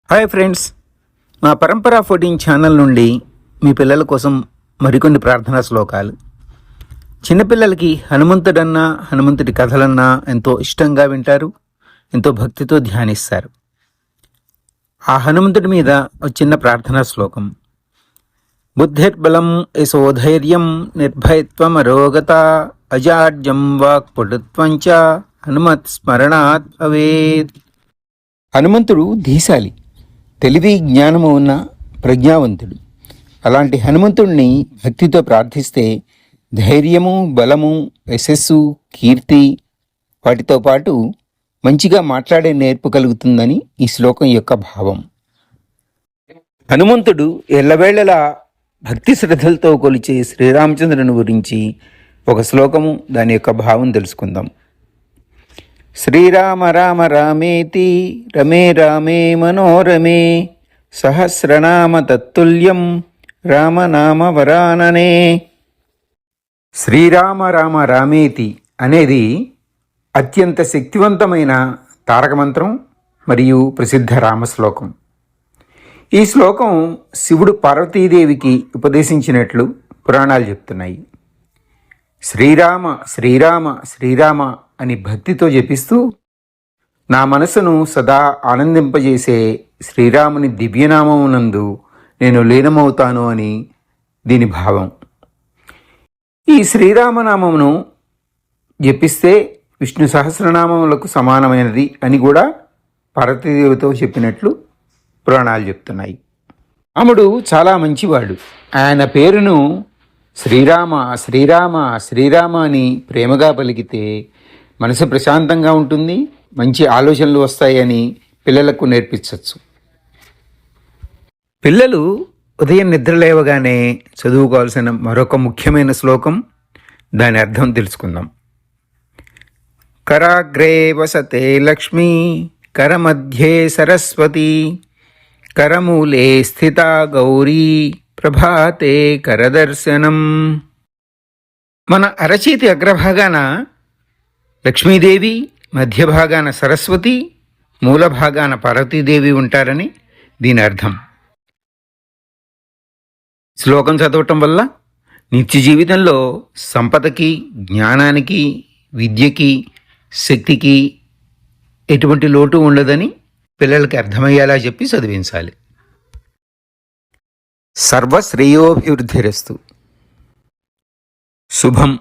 Hi friends, మా పరంపర 14 channel నుండి మీ పిల్లల కోసం మరికొన్ని ప్రార్థనా శ్లోకాలు. చిన్నపిల్లలకి హనుమంతుడన్నా హనుమంతుడి కథలన్నా ఎంతో ఇష్టంగా వింటారు, ఎంతో భక్తితో ధ్యానిస్తారు. ఆ హనుమంతుడి మీద ఒక చిన్న ప్రార్థనా శ్లోకం. బుద్ధిర్బలం యశోధైర్యం నిర్భయత్వం అరోగత అజాడ్యం వాక్పటుత్వం చ హనుమత్ స్మరణాత్ భవేత్. హనుమంతుడు ధీశాలి, తెలివి జ్ఞానము ఉన్న ప్రజ్ఞావంతుడు. అలాంటి హనుమంతుడిని భక్తితో ప్రార్థిస్తే ధైర్యము, బలము, యశస్సు, కీర్తి వాటితో పాటు మంచిగా మాట్లాడే నేర్పు కలుగుతుందని ఈ శ్లోకం యొక్క భావం. హనుమంతుడు ఎల్లవేళలా భక్తి శ్రద్ధలతో కొలిచే శ్రీరామచంద్రుని గురించి ఒక శ్లోకము, దాని యొక్క భావం తెలుసుకుందాం. శ్రీరామ రామ రామేతి రమే రామే మనోరమే సహస్రనామ తత్తుల్యం రామనామ వరాననే. శ్రీరామ రామ రామేతి అనేది అత్యంత శక్తివంతమైన తారక మంత్రం మరియు ప్రసిద్ధ రామశ్లోకం. ఈ శ్లోకం శివుడు పార్వతీదేవికి ఉపదేశించినట్లు పురాణాలు చెప్తున్నాయి. శ్రీరామ శ్రీరామ శ్రీరామ అని భక్తితో జపిస్తూ నా మనసును సదా ఆనందింపజేసే శ్రీరాముని దివ్యనామమునందు నేను లీనమవుతాను అని దీని భావం. ఈ శ్రీరామనామమును జపిస్తే విష్ణు సహస్రనామములకు సమానమైనది అని కూడా పార్వతీదేవితో చెప్పినట్లు పురాణాలు చెప్తున్నాయి. రాముడు చాలా మంచివాడు. ఆయన పేరును శ్రీరామ శ్రీరామ శ్రీరామ అని ప్రేమగా పలికితే మనసు ప్రశాంతంగా ఉంటుంది, మంచి ఆలోచనలు వస్తాయని పిల్లలకు నేర్పించవచ్చు. పిల్లలు ఉదయం నిద్ర లేవగానే చదువుకోవాల్సిన మరొక ముఖ్యమైన శ్లోకం, దాని అర్థం తెలుసుకుందాం. కరాగ్రే వసతే లక్ష్మీ కరమధ్యే సరస్వతి కరమూలే స్థిత గౌరీ ప్రభాతే కరదర్శనం. మన అరచేతి అగ్రభాగాన లక్ష్మీదేవి, మధ్య భాగాన సరస్వతి, మూల భాగాన పార్వతీదేవి ఉంటారని దీని అర్థం. శ్లోకం చదవటం వల్ల నిత్య జీవితంలో సంపదకి, జ్ఞానానికి, విద్యకి, శక్తికి ఎటువంటి లోటు ఉండదని పిల్లలకి అర్థమయ్యేలా చెప్పి చదివించాలి. సర్వశ్రేయోభివృద్ధిరస్తు. శుభం.